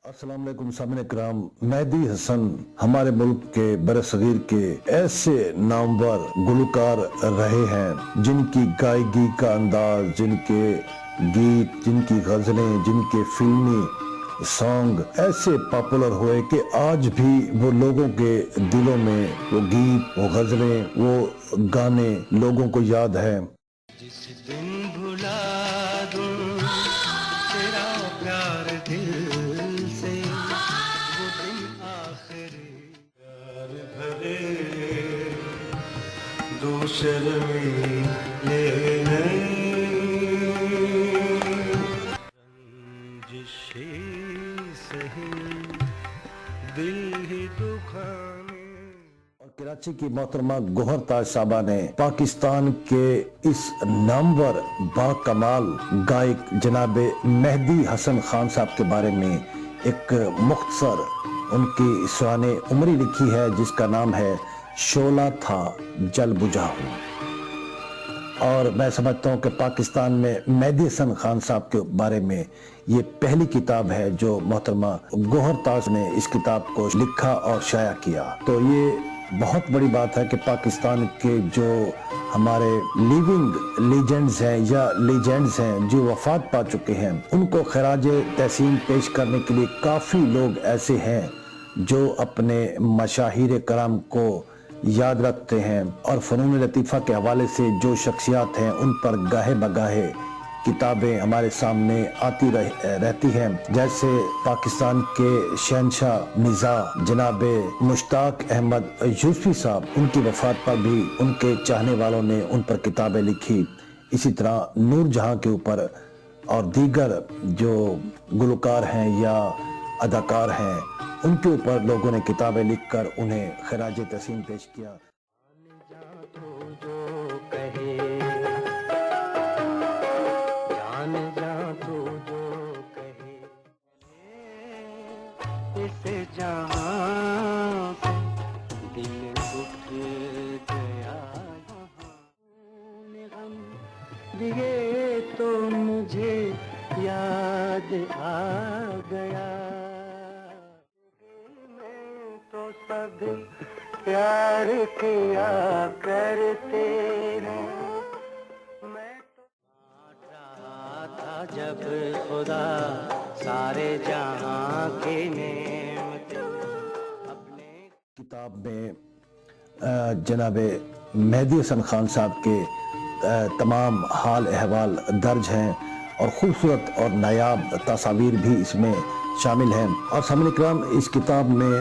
अस्सलाम वालेकुम सामने कराम। मेहदी हसन हमारे मुल्क के बरसगीर के ऐसे नामवर गुलकार रहे हैं जिनकी गायकी का अंदाज, जिनके गीत, जिनकी गजलें, जिनके फिल्मी सॉन्ग ऐसे पॉपुलर हुए कि आज भी वो लोगों के दिलों में वो गीत, वो गजलें, वो गाने लोगों को याद है। जिस दिन भुला दूं तेरा प्यार दिल से, वो दिन आखिरी प्यार भरे दूसरे ले रंजिशे सही दिल ही दुखाने। और कराची की मोहतरमा गौहर ताज साहबा ने पाकिस्तान के इस नामवर बाकमाल गायक जनाब मेहदी हसन खान साहब के बारे में एक मुख्तसर उनकी शान उमरी लिखी है जिसका नाम है शोला था जल बुझा हूँ। और मैं समझता हूँ कि पाकिस्तान में मेहदी हसन खान साहब के बारे में ये पहली किताब है जो मोहतरमा गौहर ताज ने इस किताब को लिखा और शाया किया। तो ये बहुत बड़ी बात है कि पाकिस्तान के जो हमारे लिविंग लीजेंड्स हैं या लीजेंड्स हैं जो वफात पा चुके हैं, उनको खराज तहसीन पेश करने के लिए काफ़ी लोग ऐसे हैं जो अपने मशाहिर कराम को याद रखते हैं और फ़नून लतीफ़ा के हवाले से जो शख्सियात हैं उन पर गाहे बगाहे किताबें हमारे सामने आती रहती हैं। जैसे पाकिस्तान के शहनशाह निज़ा जनाब मुश्ताक अहमद यूसुफी साहब, उनकी वफ़ात पर भी उनके चाहने वालों ने उन पर किताबें लिखी। इसी तरह नूर जहां के ऊपर और दीगर जो गुलकार हैं या अदाकार हैं उनके ऊपर लोगों ने किताबें लिखकर उन्हें खराज तहसीन पेश किया। दिए तो मुझे याद आ गया, मैं तो सब प्यार किया करते हैं। मैं तो रहा था जब खुदा सारे जहां के नेमते अपने। किताब में जनाब मेहदी हसन खान साहब के तमाम हाल अहवाल दर्ज हैं और ख़ूबसूरत और नायाब तस्वीर भी इसमें शामिल हैं। और सामने इकराम, इस किताब में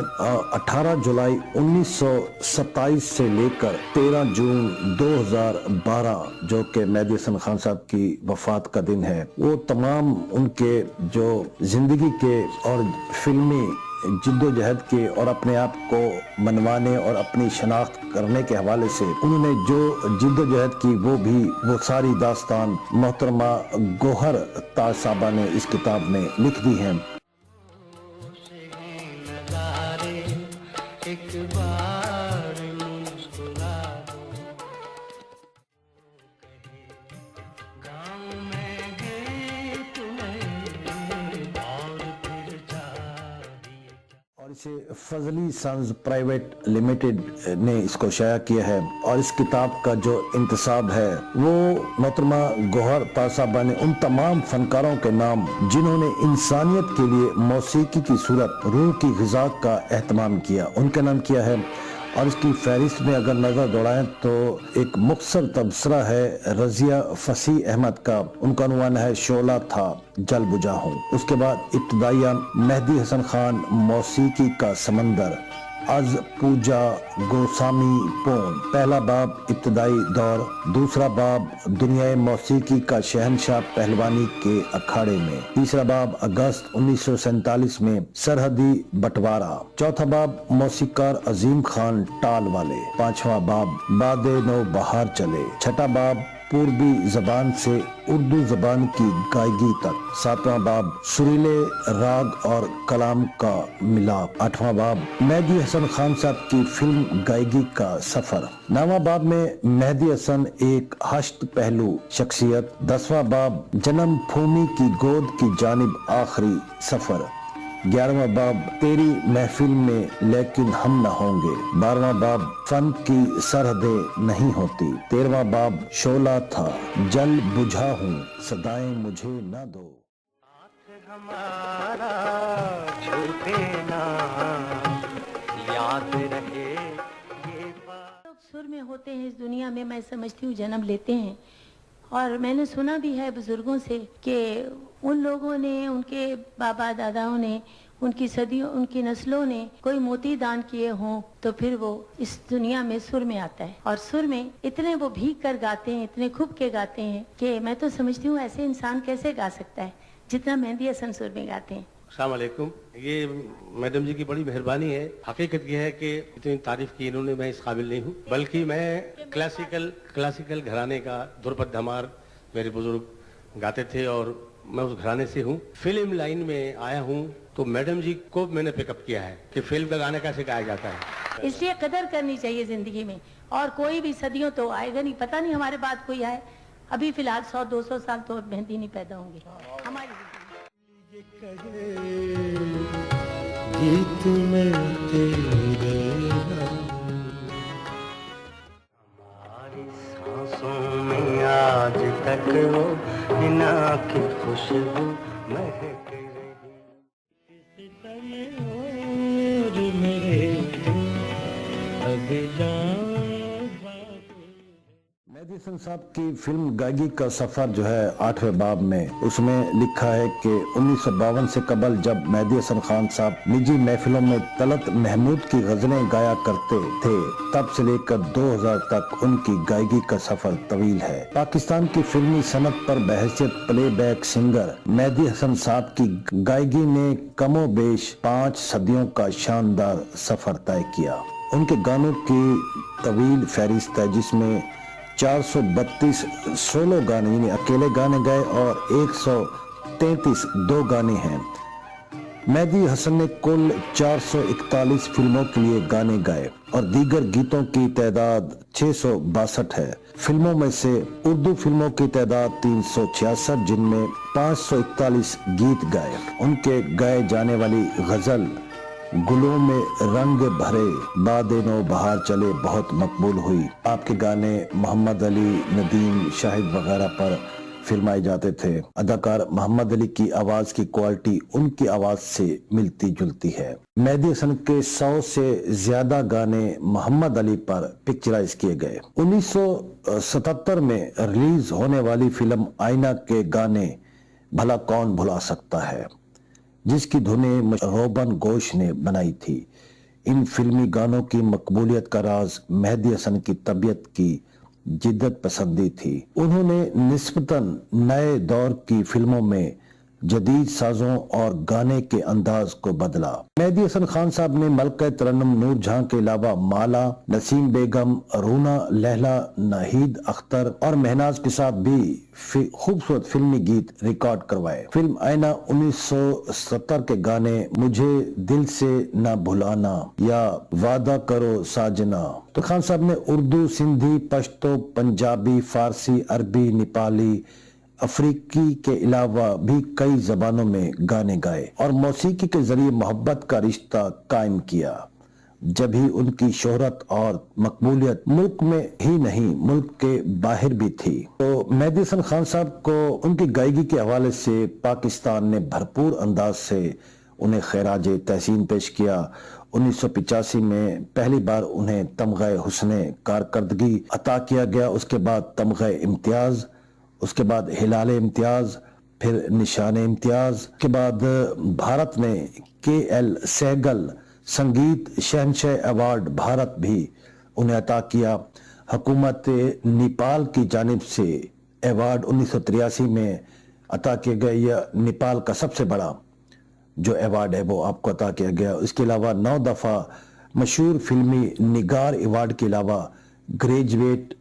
18 जुलाई 1927 से लेकर 13 जून 2012 जो कि मेहदी हसन खान साहब की वफ़ात का दिन है, वो तमाम उनके जो ज़िंदगी के और फिल्मी जिद्दोजहद के और अपने आप को मनवाने और अपनी शनाख्त करने के हवाले से उन्होंने जो जिद्दोजहद की वो सारी दास्तान मोहतरमा गौहर ताज साहबा ने इस किताब में लिख दी है। इसे फजली सन्स प्राइवेट लिमिटेड ने इसको शाया किया है। और इस किताब का जो इंतसाब है वो मोहतरमा गौहर ताज साहबा ने उन तमाम फनकारों के नाम जिन्होंने इंसानियत के लिए मौसीकी की सूरत रूह की ग़िज़ा का एहतमाम किया, उनका नाम किया है। और इसकी फहरिस्त में अगर नज़र दौड़ाएं तो एक मुख्तसर तबसरा है रज़िया फसीह अहमद का, उनका उन्वान है शोला था जल बुझा हूँ। उसके बाद इब्तिदाइया मेहदी हसन खान मौसीकी का समंदर, अज पूजा गोसामी पोन, पहला बाब इब्तिदाई दौर, दूसरा बाब दुनियाए मौसीकी का शहनशाह पहलवानी के अखाड़े में, तीसरा बाब अगस्त 1947 में सरहदी बंटवारा, चौथा बाब मौसीकार अजीम खान टाल वाले, पांचवा बाब बादे नौ बहार चले, छठा बाब पूर्वी जबान से उर्दू जबान की गायगी तक, सातवां बाब सुरीले राग और कलाम का मिलाप, आठवां बाब मेहदी हसन खान साहब की फिल्म गायगी का सफर, नौवां बाब में मेहदी हसन एक हश्त पहलू शख्सियत, 10वां बाब जन्म भूमि की गोद की जानिब आखिरी सफर, 11वां बाब तेरी महफिल में लेकिन हम न होंगे, 12वां बाब फन की सरहदें नहीं होती, 13वां बाब शोला था जल बुझा हूँ सदाएं मुझे न दो। साथ हमारा छूटे ना, याद रहे ये बात। लोग सुर में होते हैं इस दुनिया में, मैं समझती हूँ जन्म लेते हैं। और मैंने सुना भी है बुजुर्गों से कि उन लोगों ने, उनके बाबा दादाओं ने, उनकी सदियों, उनकी नस्लों ने कोई मोती दान किए हों तो फिर वो इस दुनिया में सुर में आता है। और सुर में इतने वो भीग कर गाते हैं, इतने खूब के गाते हैं कि मैं तो समझती हूँ ऐसे इंसान कैसे गा सकता है जितना मेहंदी हसन सुर में गाते हैं। अस्सलाम वालेकुम। ये मैडम जी की बड़ी मेहरबानी है। हकीकत ये है कि इतनी तारीफ की इन्होंने, मैं इस काबिल नहीं हूँ, बल्कि मैं क्लासिकल घराने का ध्रुपद धमार मेरे बुजुर्ग गाते थे और मैं उस घराने से हूँ। फिल्म लाइन में आया हूँ तो मैडम जी को मैंने पिकअप किया है कि फिल्म का गाना कैसे गाया जाता है। इसलिए कदर करनी चाहिए जिंदगी में। और कोई भी सदियों तो आएगा नहीं, पता नहीं हमारे बाद कोई आए। अभी फिलहाल 100-200 साल तो मेहंदी नहीं पैदा होंगे हमारी गीत में तेरे हमारी सांसों में आज तक वो बिना की खुशबू महक रही। इस दम और मेरे अब जान मेहदी हसन साहब की फिल्म गायकी का सफर जो है 8वें बाब में, उसमें लिखा है कि 1952 से कबल जब मेहदी हसन खान साहब निजी महफिलों में तलत महमूद की गजलें गाया करते थे, तब से लेकर 2000 तक उनकी गायकी का सफर तवील है। पाकिस्तान की फिल्मी सनत पर बहैसियत प्लेबैक सिंगर मेहदी हसन साहब की गायकी ने कमोबेश 5 सदियों का शानदार सफर तय किया। उनके गानों की तवील फहरिस्त है जिसमें 432 सोलो गाने यानी अकेले गाने गए और 133 दो गाने हैं। मेहदी हसन ने कुल 441 फिल्मों के लिए गाने गाए और दीगर गीतों की तादाद 662 है। फिल्मों में से उर्दू फिल्मों की तादाद 366 जिनमें 541 गीत गाए। उनके गाए जाने वाली गजल गुलों में रंग भरे बादे नो बहार चले बहुत मकबूल हुई। आपके गाने मोहम्मद अली, नदीम, शाहिद वगैरह पर फिल्माए जाते थे। अदाकार मोहम्मद अली की आवाज की क्वालिटी उनकी आवाज से मिलती जुलती है। मेहदी हसन के 100 से ज्यादा गाने मोहम्मद अली पर पिक्चराइज किए गए। 1977 में रिलीज होने वाली फिल्म आईना के गाने भला कौन भुला सकता है, जिसकी धुनें रोबन घोष ने बनाई थी। इन फिल्मी गानों की मकबूलियत का राज मेहदी हसन की तबीयत की जिद्दत पसंदी थी। उन्होंने निस्बतन नए दौर की फिल्मों में जदीद साजों और गाने के अंदाज को बदला। मेहदी हसन खान साहब ने मलका तरन्नुम नूर जहां के अलावा माला, नसीम बेगम, रूना लैला, नाहिद अख्तर और महनाज के साथ भी खूबसूरत फिल्मी गीत रिकॉर्ड करवाए। फिल्म आईना 1970 के गाने मुझे दिल से न भुलाना या वादा करो साजना, तो खान साहब ने उर्दू, सिंधी, पश्तो, पंजाबी, फारसी, अरबी, नेपाली, अफ्रीकी के अलावा भी कई जबानों में गाने गाए और मौसीकी के जरिए मोहब्बत का रिश्ता कायम किया। जब ही उनकी शोहरत और मकबूलियत मुल्क में ही नहीं मुल्क के बाहर भी थी। तो मेहदी हसन खान साहब को उनकी गायकी के हवाले से पाकिस्तान ने भरपूर अंदाज से उन्हें खैराज तहसीन पेश किया। 1985 में पहली बार उन्हें तमग़े हुस्ने कारकर्दगी अता किया गया। उसके बाद तमग़े इम्तियाज, उसके बाद हिलाले इम्तियाज, फिर निशाने इम्तियाज के बाद भारत ने KL सहगल संगीत शहनशाह अवार्ड भारत भी उन्हें अता किया। हुकूमत नेपाल की जानिब से अवार्ड 1983 में अता किया गया। यह नेपाल का सबसे बड़ा जो अवार्ड है वो आपको अता किया गया। इसके अलावा 9 दफा मशहूर फिल्मी निगार अवार्ड के अलावा ग्रेजुएट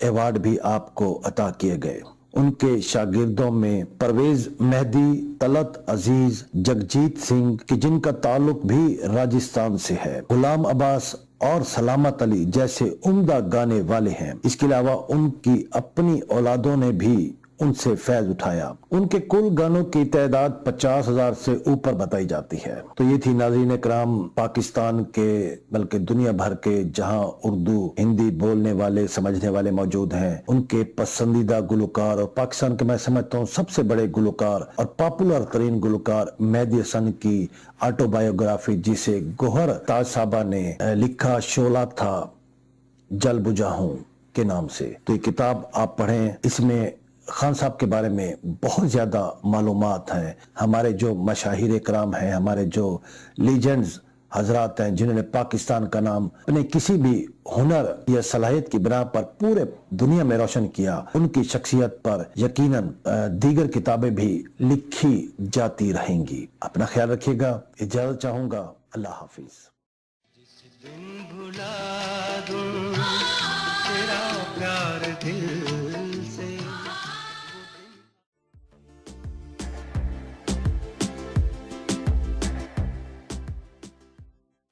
अवार्ड भी आपको अता किए गए। उनके शागिर्दों में परवेज मेहदी, तलत अजीज, जगजीत सिंह की जिनका ताल्लुक भी राजस्थान से है, गुलाम अब्बास और सलामत अली जैसे उम्दा गाने वाले हैं। इसके अलावा उनकी अपनी औलादों ने भी उनसे फैज उठाया। उनके कुल गानों की तादाद 50,000 से ऊपर बताई जाती है। तो ये थी नाज़रीन कराम पाकिस्तान के बल्कि दुनिया भर के जहां उर्दू हिंदी बोलने वाले समझने वाले मौजूद हैं, उनके पसंदीदा गुलकार और पाकिस्तान के मैं समझता हूँ सबसे बड़े गुलकार और पॉपुलर तरीन गुलकार मेहदी हसन की ऑटोबायोग्राफी जिसे गौहर ताज साहबा ने लिखा, शोला था जल बुझा हूं के नाम से। तो ये किताब आप पढ़ें, इसमें खान साहब के बारे में बहुत ज्यादा मालूमात हैं। हमारे जो मशाहिर कराम हैं, हमारे जो लीजेंड्स हजरात हैं जिन्होंने पाकिस्तान का नाम अपने किसी भी हुनर या सलाहियत की बिना पर पूरे दुनिया में रोशन किया, उनकी शख्सियत पर यकीनन दीगर किताबें भी लिखी जाती रहेंगी। अपना ख्याल रखिएगा, इजाजत चाहूंगा, अल्लाह हाफिज। दिन भुला दूं तेरा प्यार दिल